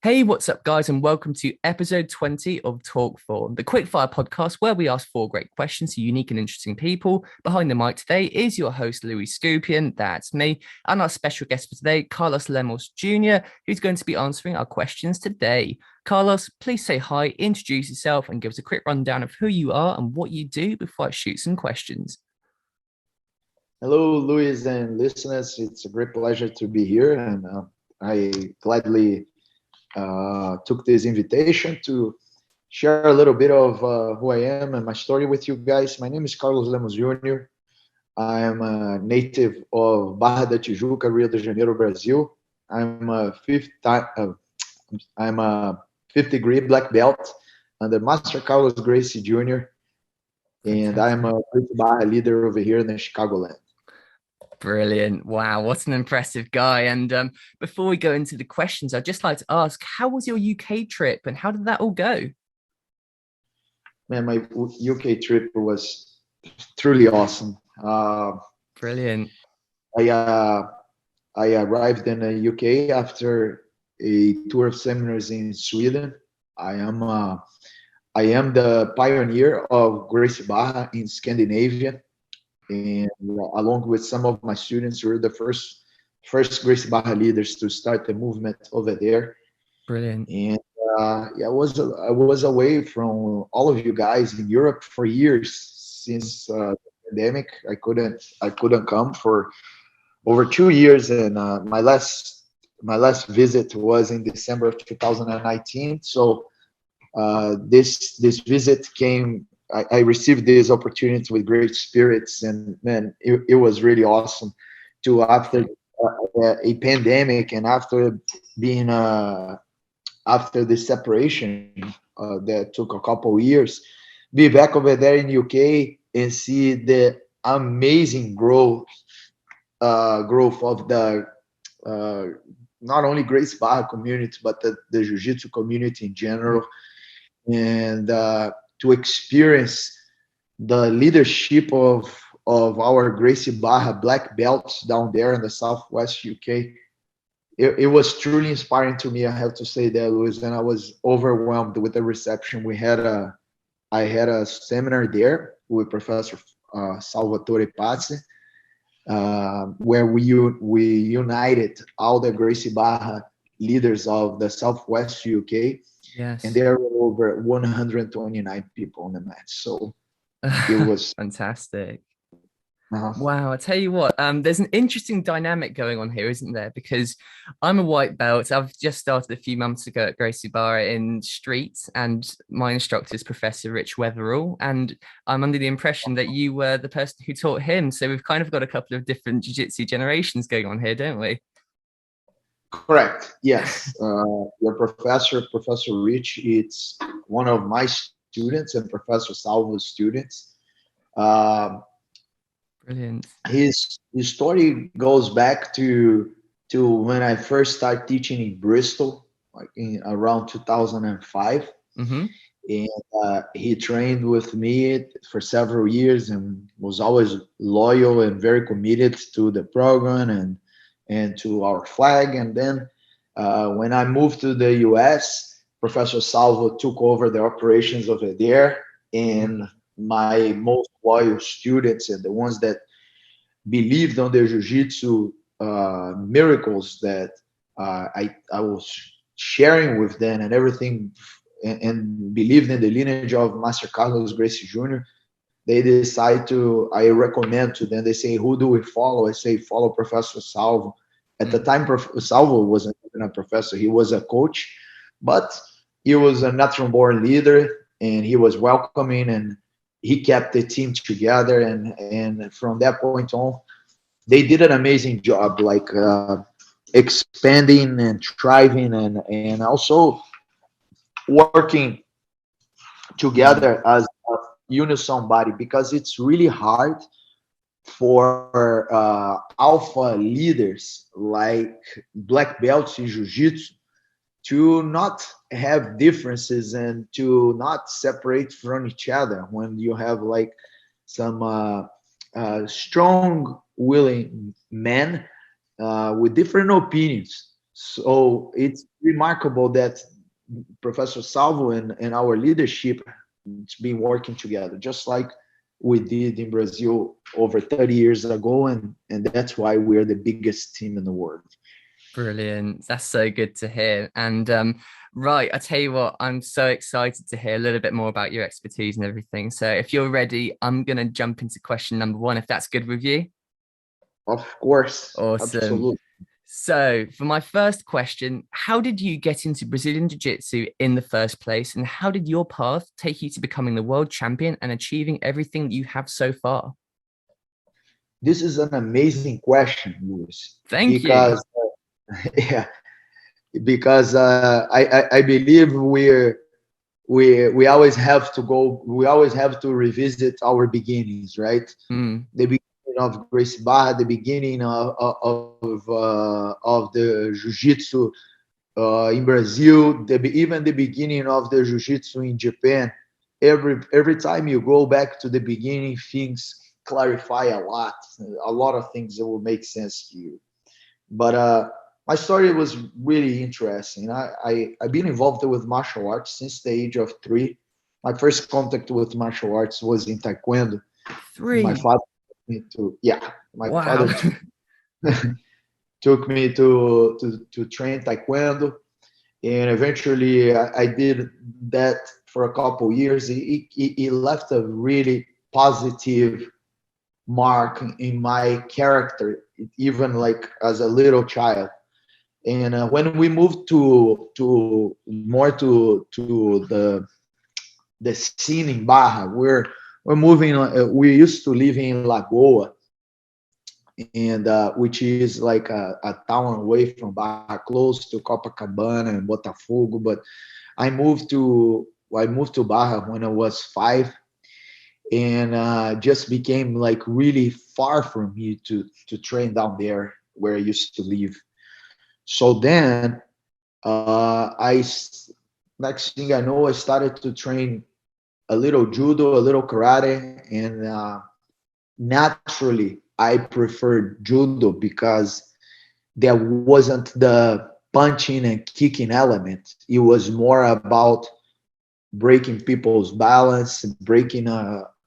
Hey, what's up, guys, and welcome to episode 20 of Talk4, the quickfire podcast where we ask four great questions to unique and interesting people. Behind the mic today is your host, Louis Skupien, that's me, and our special guest for today, Carlos Lemos Jr., who's going to be answering our questions today. Carlos, please say hi, introduce yourself, and give us a quick rundown of who you are and what you do before I shoot some questions. Hello, Luis and listeners. It's a great pleasure to be here, and I gladly took this invitation to share a little bit of who I am and my story with you guys. My name is Carlos Lemos Jr. I am a native of Barra da Tijuca, Rio de Janeiro, Brazil. I'm a I'm a fifth degree black belt under Master Carlos Gracie Jr. And I'm a Gracie Barra leader over here in the Chicagoland. Brilliant. Wow, what an impressive guy. And before we go into the questions, I'd just like to ask, how was your UK trip and how did that all go? Man, my UK trip was truly awesome. Brilliant. I I arrived in the UK after a tour of seminars in Sweden. I am I am the pioneer of Gracie Barra in Scandinavia, and along with some of my students, we were the first Gracie Barra leaders to start the movement over there. Brilliant. And yeah, I was away from all of you guys in Europe for years since the pandemic. I couldn't come for over 2 years, and my last visit was in December of 2019. So this visit came. I received this opportunity with great spirits, and man, it was really awesome to after a pandemic and after being after the separation that took a couple of years, be back over there in UK and see the amazing growth of the uh, not only Gracie Barra community but the Jiu-Jitsu community in general, and to experience the leadership of our Gracie Barra black belts down there in the Southwest UK. It was truly inspiring to me. I have to say that, Luis, and I was overwhelmed with the reception. I had a seminar there with Professor Salvatore Pazzi, where we united all the Gracie Barra leaders of the Southwest UK, Yes. and there were over 129 people on the match. So it was fantastic. uh, Wow, I tell you what, there's an interesting dynamic going on here, isn't there? Because I'm a white belt. I've just started a few months ago at Gracie Barra in Streets, and my instructor is Professor Rich Weatherall, and I'm under the impression that you were the person who taught him. So we've kind of got a couple of different jiu-jitsu generations going on here, don't we? correct. Yes, your professor, Professor Rich, it's one of my students and Professor Salvo's students. Um, Brilliant. his story goes back to when I first started teaching in Bristol, like in around 2005. Mm-hmm. And he trained with me for several years and was always loyal and very committed to the program and to our flag. And then when I moved to the US, Professor Salvo took over the operations over there, and my most loyal students and the ones that believed on the jiu-jitsu miracles that I was sharing with them and everything, and believed in the lineage of Master Carlos Gracie Jr., they decide to, I recommend to them, they say, who do we follow? I say, follow Professor Salvo. At the time, Salvo wasn't even a professor. He was a coach, but he was a natural born leader, and he was welcoming, and he kept the team together. And from that point on, they did an amazing job, like expanding and thriving, and also working together as a unison body, because it's really hard for alpha leaders like black belts in jiu-jitsu to not have differences and to not separate from each other when you have like some strong willing men with different opinions. So it's remarkable that Professor Salvo and our leadership, it's been working together, just like we did in Brazil over 30 years ago, and that's why we're the biggest team in the world. Brilliant. That's so good to hear. And right, I tell you what, I'm so excited to hear a little bit more about your expertise and everything. So if you're ready, I'm going to jump into question number one, if that's good with you. Of course. Awesome. Absolutely. So for my first question, how did you get into Brazilian Jiu-Jitsu in the first place? And how did your path take you to becoming the world champion and achieving everything that you have so far? This is an amazing question, Luis. Thank you. Yeah, because I believe we always have to go. We always have to revisit our beginnings, right? Mm. The beginning of Gracie Barra, the beginning of the Jiu-Jitsu in Brazil, even the beginning of the Jiu-Jitsu in Japan. Every time you go back to the beginning, things clarify a lot. A lot of things that will make sense to you. But my story was really interesting. I've been involved with martial arts since the age of 3. My first contact with martial arts was in Taekwondo. 3. My father took me to, yeah, my Wow. father took me to train Taekwondo, and eventually I did that for a couple years. It left a really positive mark in my character, even like as a little child. And when we moved to more to the scene in Barra, we're moving. We used to live in Lagoa, and which is like a town away from Barra, close to Copacabana and Botafogo. But I moved to Barra when I was 5, and just became like really far from me to train down there where I used to live. So then next thing I know, I started to train a little judo, a little karate, and naturally I preferred judo because there wasn't the punching and kicking element. It was more about breaking people's balance, breaking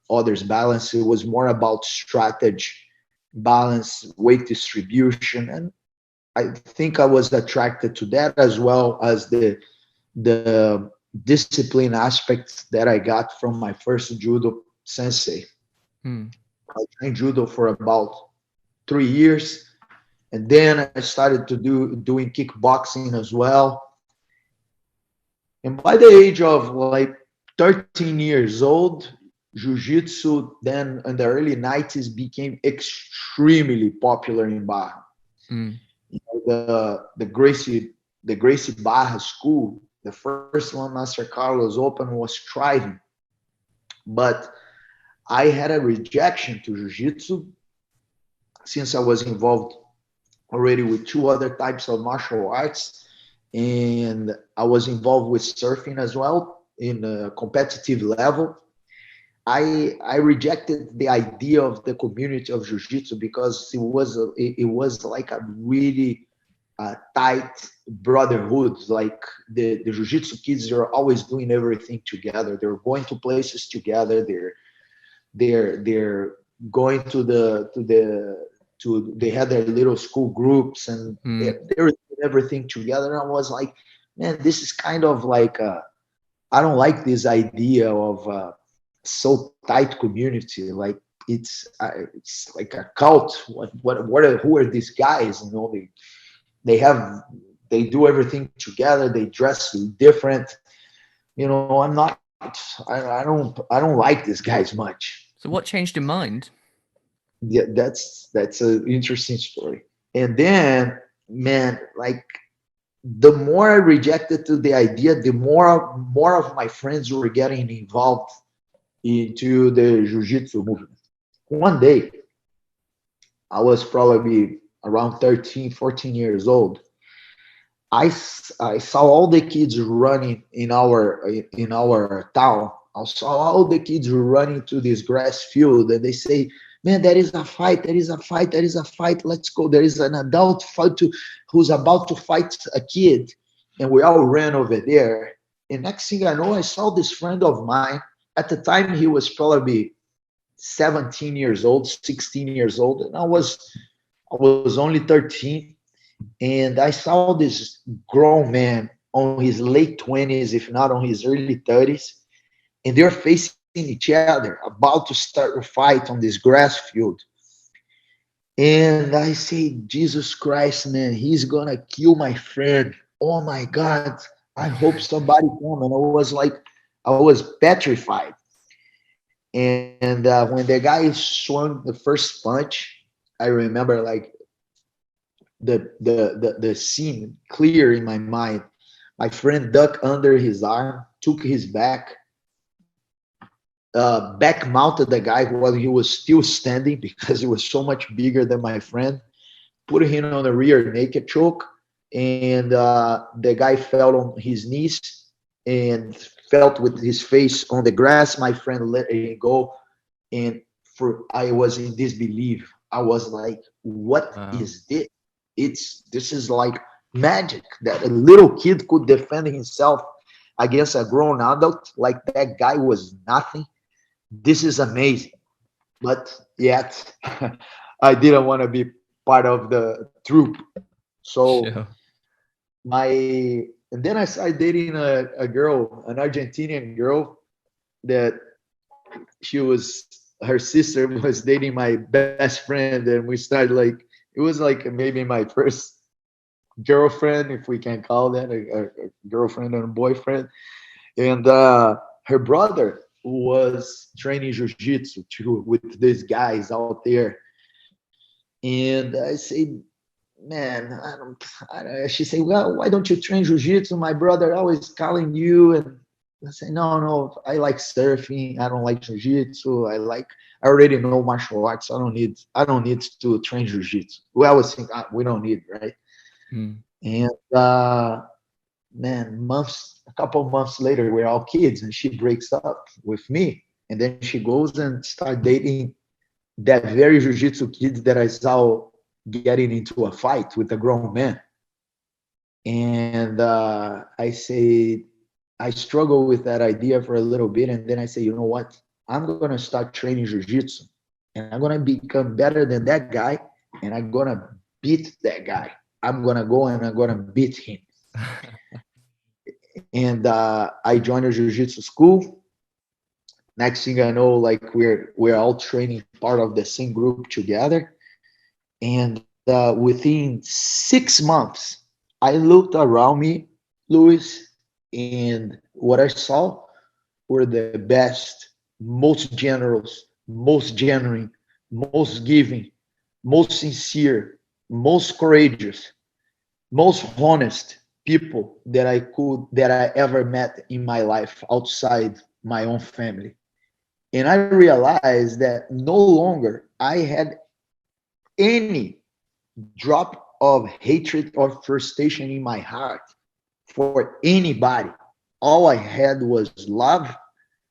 others' balance. It was more about strategy, balance, weight distribution, and I think I was attracted to that, as well as the discipline aspects that I got from my first judo sensei. I trained judo for about 3 years, and then I started to doing kickboxing as well. And by the age of like 13 years old, jiu-jitsu then in the early 90s became extremely popular in Barra. Mm. The Gracie Barra school, the first one Master Carlos opened, was thriving. But I had a rejection to jiu-jitsu since I was involved already with 2 other types of martial arts, and I was involved with surfing as well in a competitive level. I rejected the idea of the community of jiu-jitsu because it was like a really tight brotherhood. Like the jiu-jitsu kids are always doing everything together. They're going to places together. They're going they had their little school groups, and they're doing everything together. And I was like, man, this is kind of like I don't like this idea of so tight community. Like it's like a cult. Who are these guys? You know, they do everything together. They dress different. You know, I don't like these guys much. So what changed your mind? Yeah, that's an interesting story. And then, man, like the more I rejected to the idea, the more of my friends were getting involved into the jiu-jitsu movement. One day, I was probably around 13, 14 years old. I saw all the kids running in our town. I saw all the kids running to this grass field, and they say, man, there is a fight, there is a fight, there is a fight. Let's go. There is an adult fight who's about to fight a kid. And we all ran over there. And next thing I know, I saw this friend of mine. At the time, he was probably 17 years old, 16 years old. And I was only 13. And I saw this grown man on his late 20s, if not on his early 30s. And they're facing each other, about to start a fight on this grass field. And I say, Jesus Christ, man, he's gonna kill my friend. Oh my God. I hope somebody come. And I was petrified. And when the guy swung the first punch, I remember like the scene clear in my mind. My friend ducked under his arm, took his back, back mounted the guy while he was still standing because he was so much bigger than my friend, put him on a rear naked choke, and the guy fell on his knees and felt with his face on the grass. My friend let it go, and I was in disbelief. I was like, "What is this? This is like magic that a little kid could defend himself against a grown adult. Like that guy was nothing. This is amazing." But yet, I didn't want to be part of the troop. So Sure. and then I started dating a girl, an Argentinian girl that her sister was dating my best friend, and we started like, it was like maybe my first girlfriend, if we can call that a girlfriend and a boyfriend. And her brother was training jiu-jitsu too with these guys out there. And I say, man, she said, well, why don't you train jiu-jitsu? My brother always calling you. And I say, no, I like surfing. I don't like jiu-jitsu. I already know martial arts. I don't need to train jiu-jitsu. We always think we don't need, right? And man, a couple months later, we're all kids, and she breaks up with me. And then she goes and start dating that very jiu-jitsu kid that I saw getting into a fight with a grown man. And I struggle with that idea for a little bit. And then I say, you know what? I'm going to start training jiu-jitsu, and I'm going to become better than that guy. And I'm going to beat that guy. I'm going to go and I'm going to beat him. And I joined a jiu-jitsu school. Next thing I know, like we're all training part of the same group together. And within 6 months, I looked around me, Luis, and what I saw were the best, most generous, most genuine, most giving, most sincere, most courageous, most honest people that I ever met in my life outside my own family. And I realized that no longer I had any drop of hatred or frustration in my heart for anybody. All I had was love.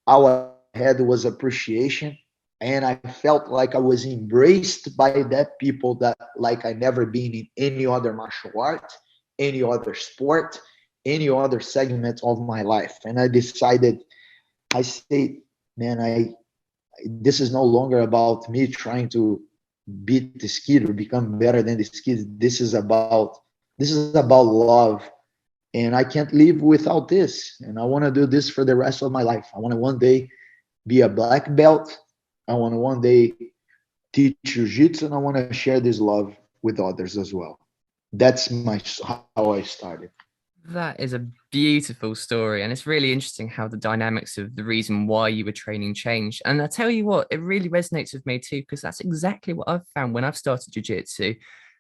All I had was appreciation. And I felt like I was embraced by that people that like I never been in any other martial art, any other sport, any other segment of my life. And I decided, I say, man, this is no longer about me trying to beat this kid or become better than this kid. This is about love. And I can't live without this. And I want to do this for the rest of my life. I want to one day be a black belt. I want to one day teach jiu-jitsu, and I want to share this love with others as well. That's how I started. That is a beautiful story. And it's really interesting how the dynamics of the reason why you were training changed. And I tell you what, it really resonates with me too, because that's exactly what I've found when I've started jiu-jitsu.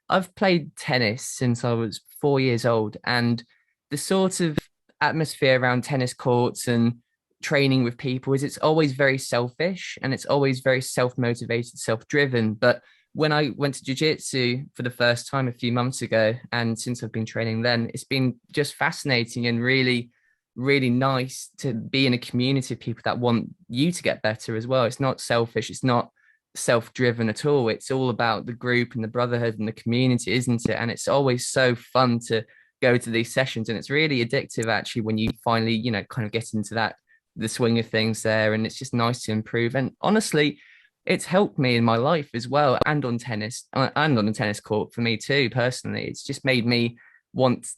I've played tennis since I was 4 years old, and the sort of atmosphere around tennis courts and training with people is it's always very selfish and it's always very self-motivated, self-driven. But when I went to jiu-jitsu for the first time a few months ago, and since I've been training then, it's been just fascinating and really, really nice to be in a community of people that want you to get better as well. It's not selfish. It's not self-driven at all. It's all about the group and the brotherhood and the community, isn't it? And it's always so fun to go to these sessions, and it's really addictive actually when you finally, you know, kind of get into that the swing of things there, and it's just nice to improve. And honestly, it's helped me in my life as well, and on tennis, and on the tennis court for me too personally. It's just made me want,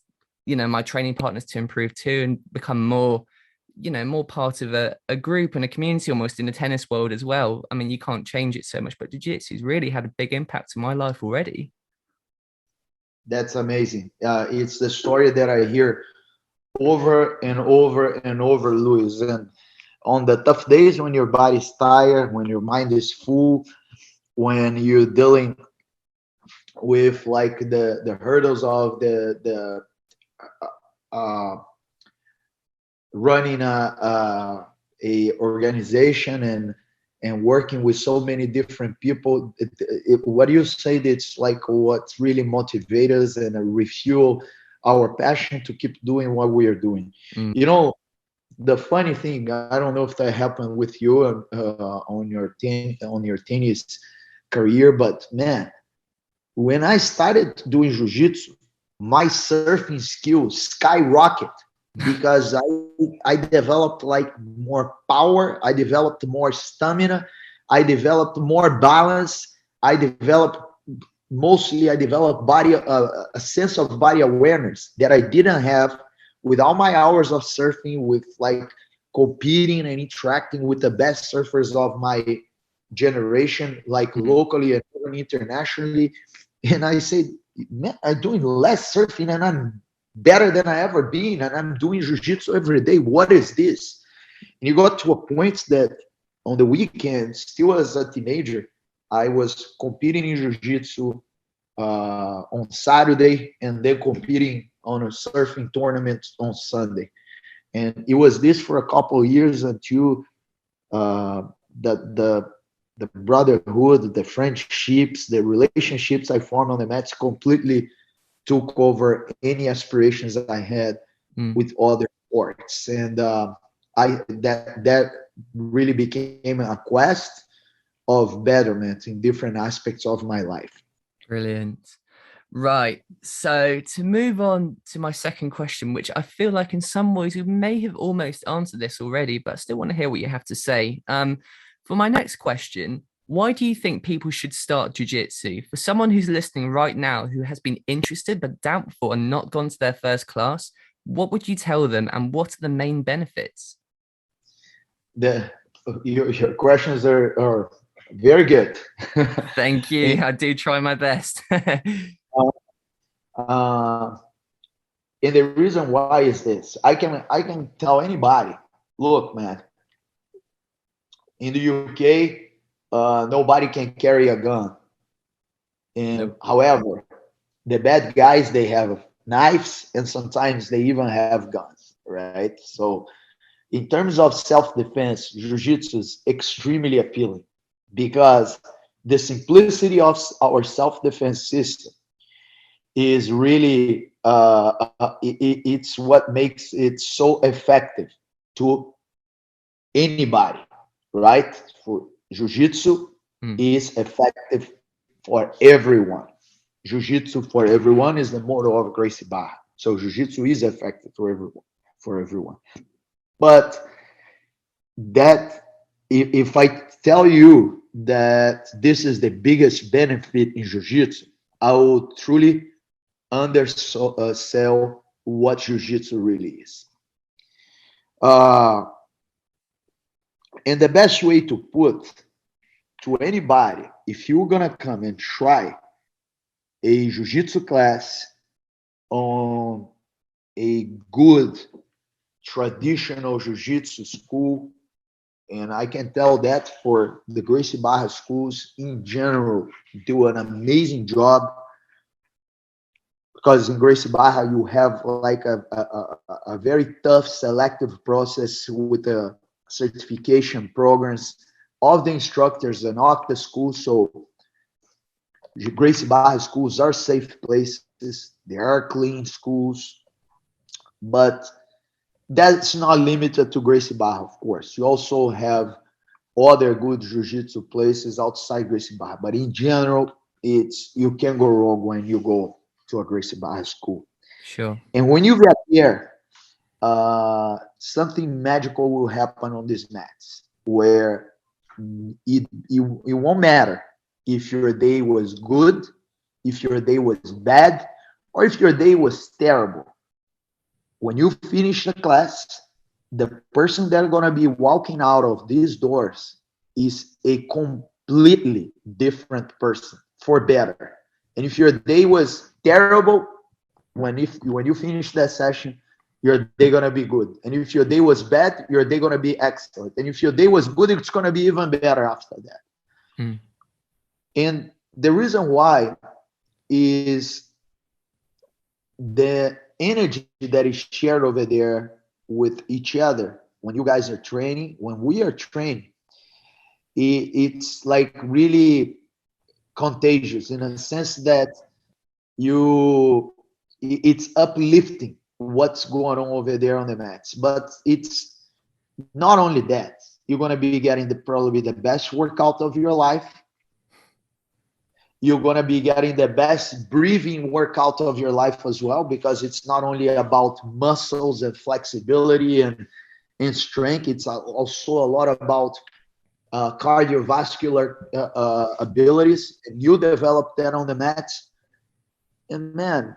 you know, my training partners to improve too and become more, you know, more part of a group and a community almost in the tennis world as well. I mean, you can't change it so much, but jiu-jitsu's really had a big impact on my life already. That's amazing. It's the story that I hear over and over and over, Luis. And on the tough days when your body's tired, when your mind is full, when you're dealing with like the hurdles of the uh, running a organization and working with so many different people, what you say, it's like what's really motivates us and refuel our passion to keep doing what we are doing. Mm. You know, the funny thing, I don't know if that happened with you on your tennis career, but man, when I started doing jiu-jitsu, my surfing skills skyrocket because I developed like more power, I developed more stamina, I developed more balance, I developed I developed body a sense of body awareness that I didn't have with all my hours of surfing, with like competing and interacting with the best surfers of my generation, like locally and even internationally. And I said, man, I'm doing less surfing and I'm better than I ever been, and I'm doing jiu-jitsu every day. What is this? And you got to a point that on the weekend, still as a teenager, I was competing in jiu-jitsu on Saturday and then competing on a surfing tournament on Sunday. And it was this for a couple of years until the brotherhood, the friendships, the relationships I formed on the mats completely took over any aspirations I had with other sports. And that really became a quest of betterment in different aspects of my life. Brilliant. Right. So to move on to my second question, which I feel like in some ways we may have almost answered this already, but I still want to hear what you have to say. For my next question, why do you think people should start jiu-jitsu? For someone who's listening right now who has been interested but doubtful and not gone to their first class, what would you tell them and what are the main benefits? Your questions are very good. Thank you. I do try my best. And the reason why is this. I can tell anybody, look, man, in the UK, nobody can carry a gun. And Nope. however, the bad guys, they have knives and sometimes they even have guns, right? So in terms of self-defense, jiu-jitsu is extremely appealing because the simplicity of our self-defense system is really it's what makes it so effective to anybody, right? For jiu-jitsu is effective for everyone. Jiu-jitsu for everyone is the motto of Gracie Barra. So jiu-jitsu is effective for everyone. But that if I tell you that this is the biggest benefit in jiu-jitsu, I will truly undersell what jiu-jitsu really is. And the best way to put to anybody, if you're gonna come and try a jiu-jitsu class on a good traditional jiu-jitsu school, and I can tell that for the Gracie Barra schools in general do an amazing job, because in Gracie Barra you have like a very tough selective process with the certification programs of the instructors and of the school. So Gracie Barra schools are safe places, they are clean schools, but that's not limited to Gracie Barra, of course. You also have other good jiu-jitsu places outside Gracie Barra. But in general, you can go wrong when you go to a Gracie Barra school. Sure. And when you get there, something magical will happen on these mats where it won't matter if your day was good, if your day was bad, or if your day was terrible. When you finish the class, the person that's going to be walking out of these doors is a completely different person for better. And if your day was terrible, when you finish that session, your day gonna be good. And if your day was bad, your day gonna be excellent. And if your day was good, it's gonna be even better after that. Mm. And the reason why is the energy that is shared over there with each other when you guys are training, when we are training, it's like really contagious in a sense that it's uplifting what's going on over there on the mats. But it's not only that, you're going to be getting probably the best workout of your life. You're going to be getting the best breathing workout of your life as well, because it's not only about muscles and flexibility and strength. It's also a lot about cardiovascular abilities, and you develop that on the mats. And man,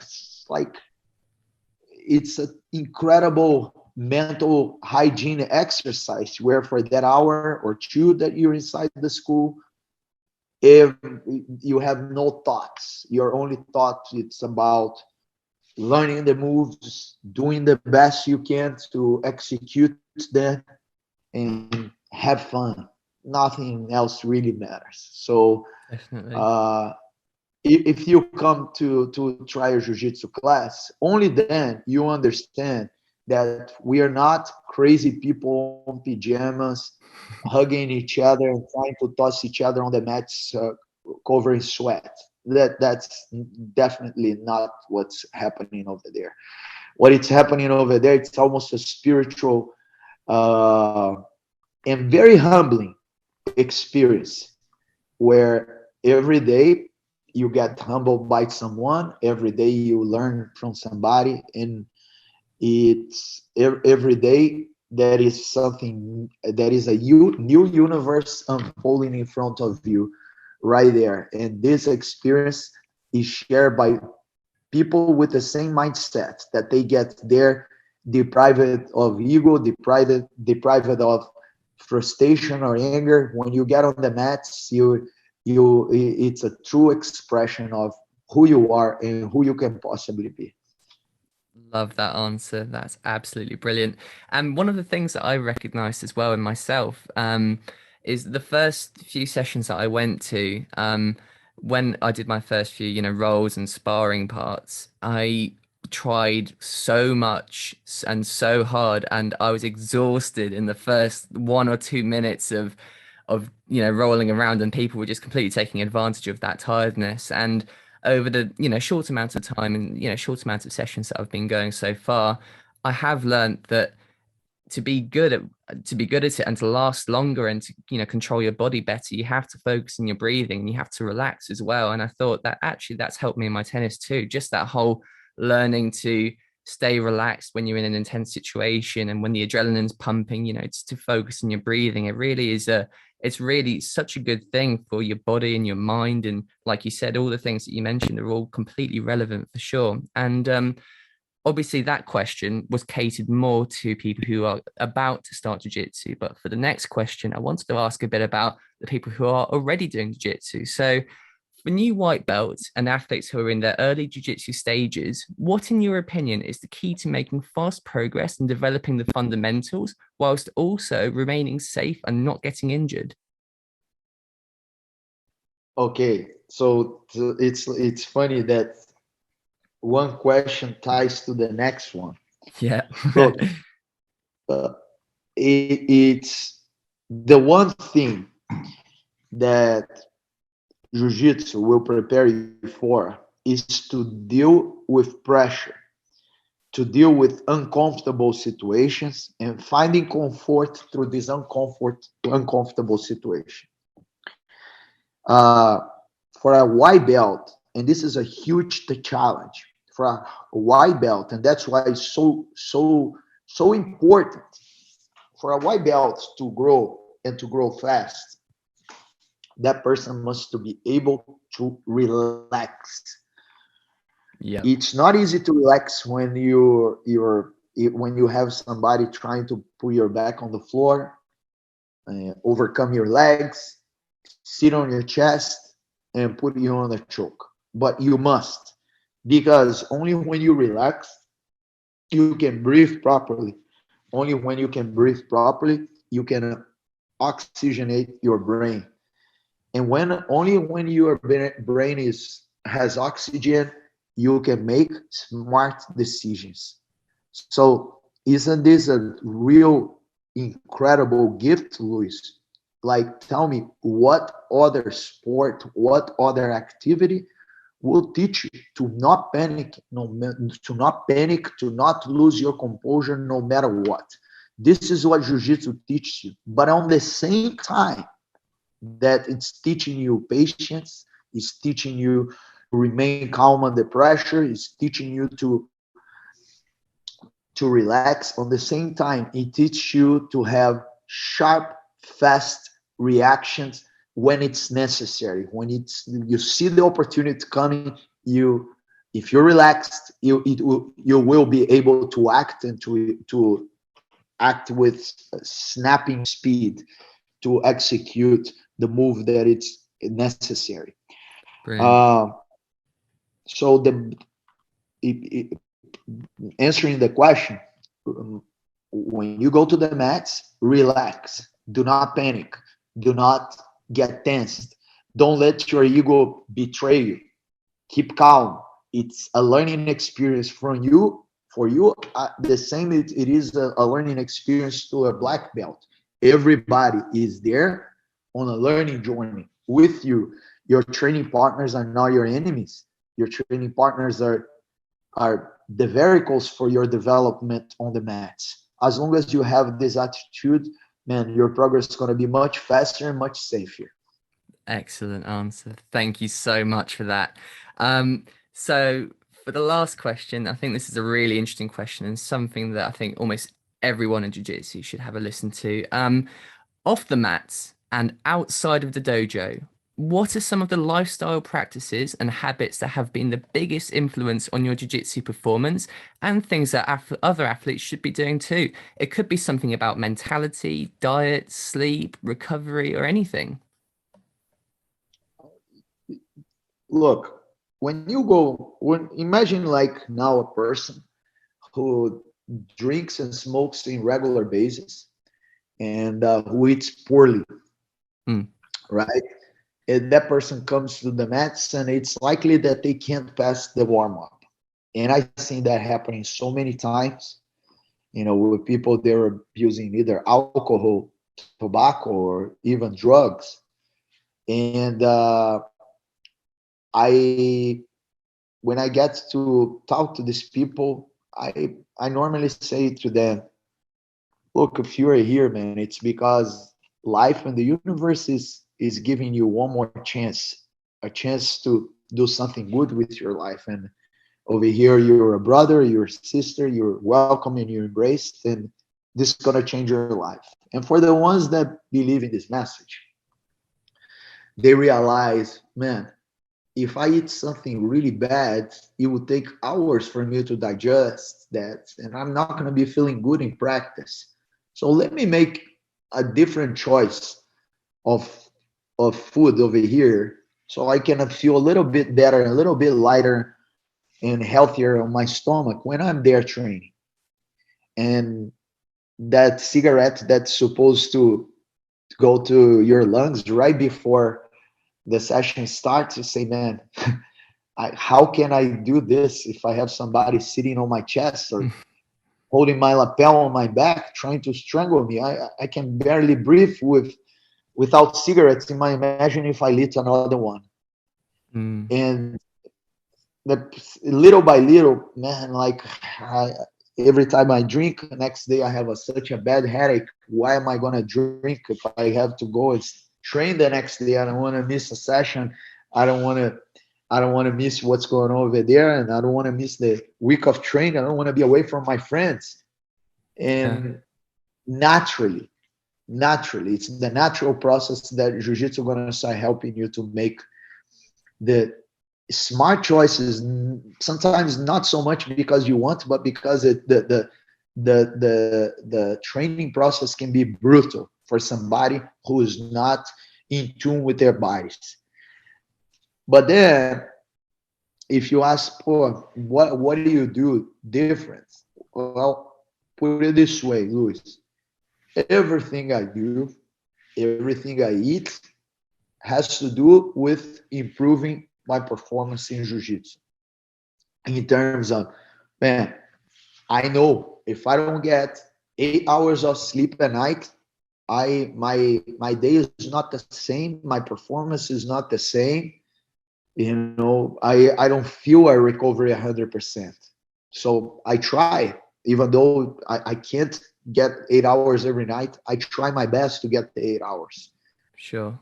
it's an incredible mental hygiene exercise where for that hour or two that you're inside the school, if you have no thoughts, your only thought it's about learning the moves, doing the best you can to execute them, and have fun. Nothing else really matters. So Definitely. If you come to try a jiu-jitsu class, only then you understand that we are not crazy people in pajamas hugging each other and trying to toss each other on the mats covering sweat. That's definitely not what's happening over there. What it's happening over there, it's almost a spiritual and very humbling experience where every day you get humbled by someone, every day you learn from somebody, and it's every day there is something, there is a new universe unfolding in front of you right there. And this experience is shared by people with the same mindset, that they get there deprived of ego, deprived of frustration or anger. When you get on the mats, it's a true expression of who you are and who you can possibly be. Love that answer. That's absolutely brilliant. And one of the things that I recognized as well in myself is the first few sessions that I went to, when I did my first few, roles and sparring parts, I tried so much and so hard, and I was exhausted in the first 1 or 2 minutes of rolling around, and people were just completely taking advantage of that tiredness. And over the short amount of time and short amount of sessions that I've been going so far, I have learned that to be good at it and to last longer and to control your body better, you have to focus on your breathing and you have to relax as well. And I thought that actually that's helped me in my tennis too, just that whole learning to stay relaxed when you're in an intense situation and when the adrenaline's pumping, it's to focus on your breathing. It's really such a good thing for your body and your mind. And like you said, all the things that you mentioned are all completely relevant for sure. And obviously that question was catered more to people who are about to start jiu-jitsu. But for the next question, I wanted to ask a bit about the people who are already doing jiu-jitsu. So for new white belts and athletes who are in their early jiu-jitsu stages, what, in your opinion, is the key to making fast progress and developing the fundamentals whilst also remaining safe and not getting injured? Okay, so it's funny that one question ties to the next one. Yeah. Look, it's the one thing that jiu-jitsu will prepare you for is to deal with pressure, to deal with uncomfortable situations and finding comfort through this uncomfortable situation. Uh, for a white belt, and this is a huge challenge for a white belt, and that's why it's so important for a white belt to grow and to grow fast. That person must to be able to relax. Yeah. It's not easy to relax when when you have somebody trying to put your back on the floor, overcome your legs, sit on your chest, and put you on a choke. But you must, because only when you relax, you can breathe properly. Only when you can breathe properly, you can oxygenate your brain. And only when your brain has oxygen, you can make smart decisions. So isn't this a real incredible gift, Luis? Like, tell me, what other sport, what other activity will teach you to not panic, to not lose your composure no matter what? This is what jiu-jitsu teaches you. But on the same time that it's teaching you patience, it's teaching you to remain calm under pressure, it's teaching you to relax. On the same time, it teaches you to have sharp, fast reactions when it's necessary. When you see the opportunity coming, if you're relaxed, you will be able to act and to act with snapping speed to execute the move that it's necessary. Brilliant. So answering the question, when you go to the mats, relax. Do not panic. Do not get tensed. Don't let your ego betray you. Keep calm. It's a learning experience from you. For you, the same it is a learning experience to a black belt. Everybody is there on a learning journey with you. Your training partners are not your enemies. Your training partners are the vehicles for your development on the mats. As long as you have this attitude, man, your progress is going to be much faster and much safer. Excellent answer. Thank you so much for that. So for the last question, I think this is a really interesting question and something that I think almost everyone in jiu-jitsu should have a listen to. Off the mats and outside of the dojo, what are some of the lifestyle practices and habits that have been the biggest influence on your jiu-jitsu performance and things that other athletes should be doing too? It could be something about mentality, diet, sleep, recovery, or anything. Look, imagine like now a person who drinks and smokes in regular basis and who eats poorly, right? And that person comes to the mats and it's likely that they can't pass the warm-up. And I've seen that happening so many times, with people they're abusing either alcohol, tobacco, or even drugs. And when I get to talk to these people, I normally say to them, look, if you're here, man, it's because life and the universe is giving you one more chance, a chance to do something good with your life. And over here, you're a brother, you're a sister, you're welcome and you're embraced, and this is gonna change your life. And for the ones that believe in this message, they realize, man, if I eat something really bad, it would take hours for me to digest that, and I'm not going to be feeling good in practice. So let me make a different choice of food over here, so I can feel a little bit better, a little bit lighter, and healthier on my stomach when I'm there training. And that cigarette that's supposed to go to your lungs right before the session starts, you say, man, how can I do this if I have somebody sitting on my chest or holding my lapel on my back trying to strangle me? I can barely breathe without cigarettes. Imagine if I lit another one. And little by little, man, like every time I drink, the next day I have such a bad headache. Why am I gonna drink if I have to go and train the next day? I don't want to miss a session. I don't want to. I don't want to miss what's going on over there, and I don't want to miss the week of training. I don't want to be away from my friends. Yeah. And naturally, it's the natural process that jiu-jitsu gonna start helping you to make the smart choices. Sometimes not so much because you want, but because the training process can be brutal for somebody who is not in tune with their bodies. But then, if you ask, oh, what do you do different? Well, put it this way, Luis. Everything I do, everything I eat has to do with improving my performance in jiu-jitsu. In terms of, man, I know if I don't get 8 hours of sleep a night, my day is not the same. My performance is not the same. You know, I don't feel a recovery 100%. So I try, even though I can't get 8 hours every night. I try my best to get the 8 hours. Sure.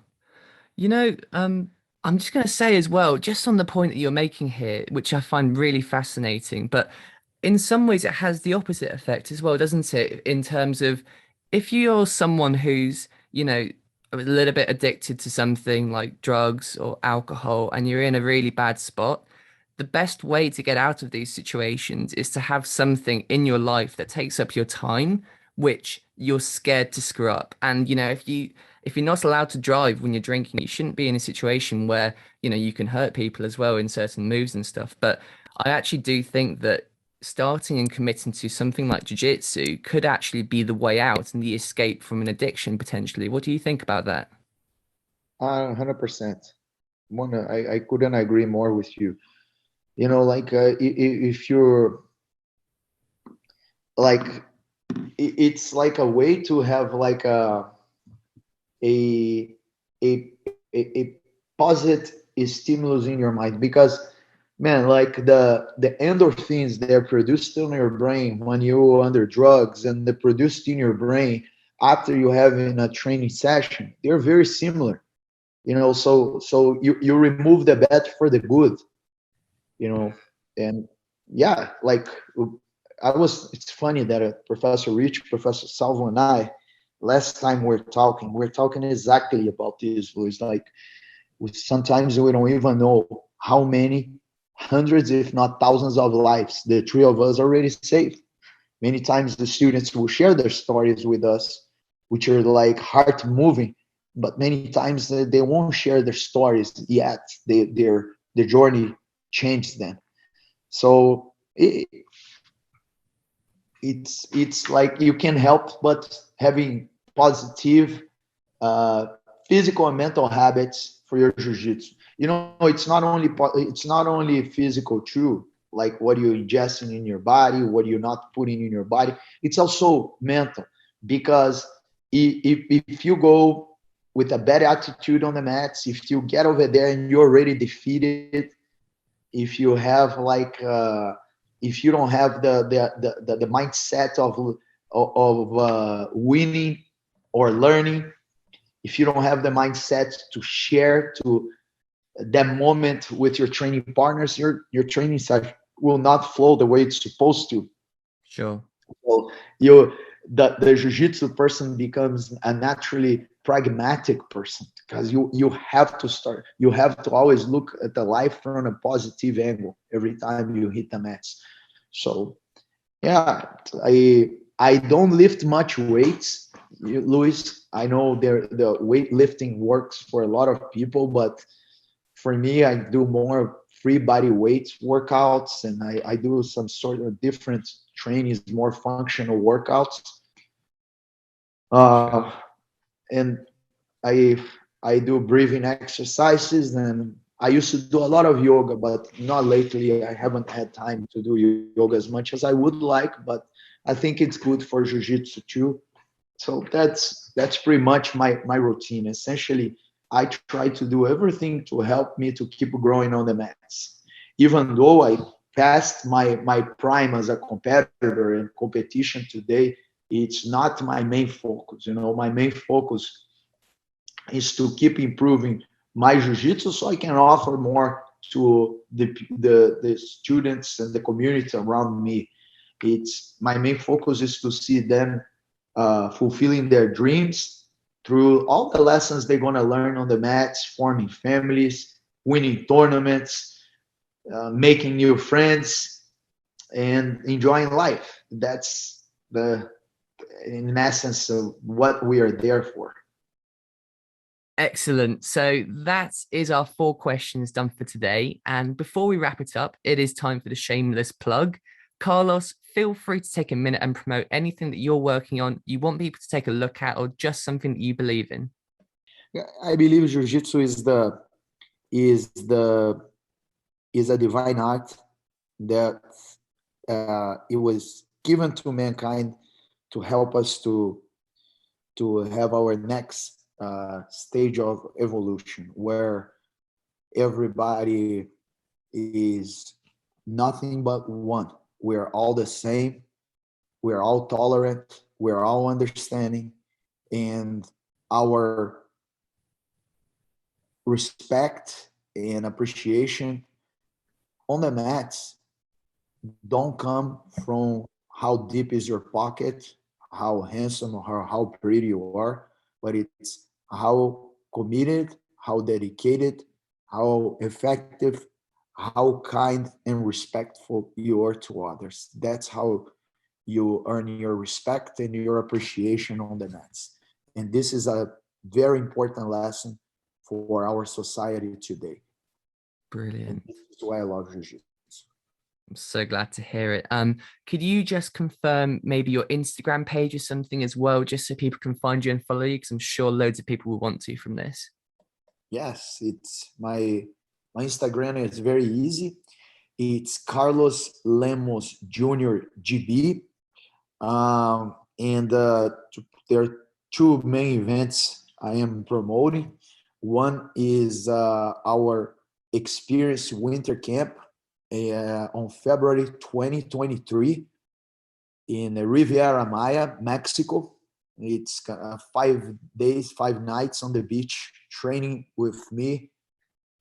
You know, I'm just going to say as well, just on the point that you're making here, which I find really fascinating, but in some ways it has the opposite effect as well, doesn't it? In terms of if you're someone who's, a little bit addicted to something like drugs or alcohol and you're in a really bad spot, the best way to get out of these situations is to have something in your life that takes up your time, which you're scared to screw up. And if you're not allowed to drive when you're drinking, you shouldn't be in a situation where, you can hurt people as well in certain moves and stuff. But I actually do think that starting and committing to something like jiu-jitsu could actually be the way out and the escape from an addiction potentially. What do you think about that? 100%. I couldn't agree more with you. Like if you're like, it's like a way to have like a a positive stimulus in your mind, because man, like the endorphins they're produced in your brain when you're under drugs, and they're produced in your brain after you having a training session, they're very similar. So you remove the bad for the good. you know and yeah, like it's funny that Professor Rich, Professor Salvo, and I, last time we're talking exactly about this. It's like sometimes we don't even know how many hundreds, if not thousands, of lives the three of us already saved. Many times the students will share their stories with us, which are like heart moving, but many times they won't share their stories yet. Their journey changed them. So it's like you can help but having positive uh, physical and mental habits for your jiu-jitsu. It's not only physical too, like what you're ingesting in your body, what you're not putting in your body. It's also mental, because if you go with a bad attitude on the mats, if you get over there and you're already defeated, if you have like if you don't have the mindset of winning or learning, if you don't have the mindset to share to that moment with your training partners, your training session will not flow the way it's supposed to. Sure. So the jiu-jitsu person becomes a naturally pragmatic person, because you have to always look at the life from a positive angle every time you hit the mats. So yeah, I don't lift much weights, Luis. I know the weightlifting works for a lot of people, but for me, I do more free body weights workouts, and I do some sort of different trainings, more functional workouts. Sure. And I I do breathing exercises, and I used to do a lot of yoga, but not lately. I haven't had time to do yoga as much as I would like, but I think it's good for jiu-jitsu too. So that's pretty much my routine. Essentially, I try to do everything to help me to keep growing on the mats. even though I passed my prime as a competitor and competition today, it's not my main focus. My main focus is to keep improving my jiu-jitsu so I can offer more to the students and the community around me. It's my main focus is to see them fulfilling their dreams through all the lessons they're going to learn on the mats, forming families, winning tournaments, making new friends, and enjoying life. That's in essence, what we are there for. Excellent. So that is our 4 questions done for today. And before we wrap it up, it is time for the shameless plug. Carlos, feel free to take a minute and promote anything that you're working on, you want people to take a look at, or just something that you believe in. I believe jiu-jitsu is a divine art that it was given to mankind to help us to have our next stage of evolution, where everybody is nothing but one. We're all the same. We're all tolerant. We're all understanding, and our respect and appreciation on the mats don't come from how deep is your pocket, how handsome or how pretty you are, but it's how committed, how dedicated, how effective, how kind and respectful you are to others. That's how you earn your respect and your appreciation on the mats. And this is a very important lesson for our society today. Brilliant. And this is why I love jiu-jitsu. I'm so glad to hear it. Could you just confirm maybe your Instagram page or something as well, just so people can find you and follow you? Because I'm sure loads of people will want to from this. Yes, it's my Instagram is very easy. It's Carlos Lemos Jr. GB. And there are 2 main events I am promoting. One is our Experience Winter Camp on February 2023 in Riviera Maya, Mexico. It's 5 days, 5 nights on the beach, training with me,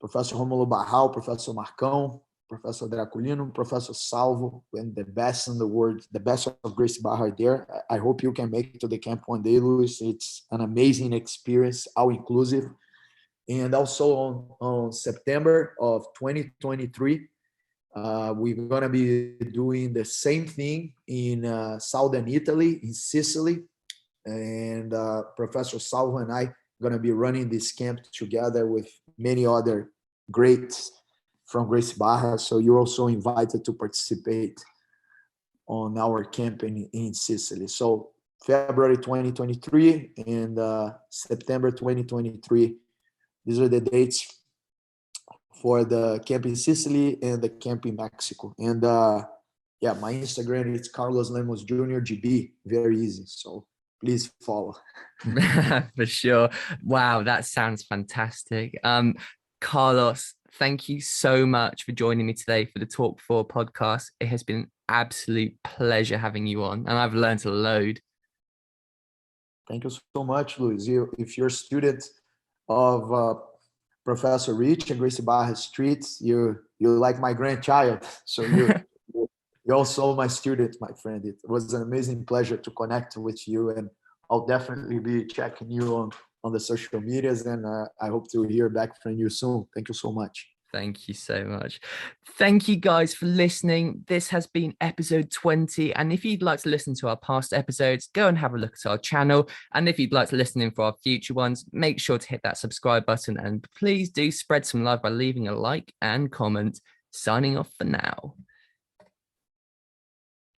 Professor Romulo Barral, Professor Marcão, Professor Draculino, Professor Salvo, and the best in the world, the best of Gracie Barra there. I hope you can make it to the camp one day, Luis. It's an amazing experience, all inclusive. And also on September of 2023, we're going to be doing the same thing in southern Italy, in Sicily. And Professor Salvo and I are going to be running this camp together with many other greats from Gracie Barra. So you're also invited to participate on our camp in Sicily. So February 2023 and September 2023, these are the dates for the camp in Sicily and the camp in Mexico. And yeah, my Instagram is Carlos Lemos Jr. GB. Very easy. So please follow. For sure. Wow, that sounds fantastic. Carlos, thank you so much for joining me today for the Talk4 podcast. It has been an absolute pleasure having you on, and I've learned a load. Thank you so much, Luis. If you're a student of Professor Rich and Gracie Barra Streets, you're like my grandchild. So you're also my student, my friend. It was an amazing pleasure to connect with you, and I'll definitely be checking you on the social medias, and I hope to hear back from you soon. Thank you so much. Thank you so much. Thank you guys for listening. This has been episode 20. And if you'd like to listen to our past episodes, go and have a look at our channel. And if you'd like to listen in for our future ones, make sure to hit that subscribe button. And please do spread some love by leaving a like and comment. Signing off for now.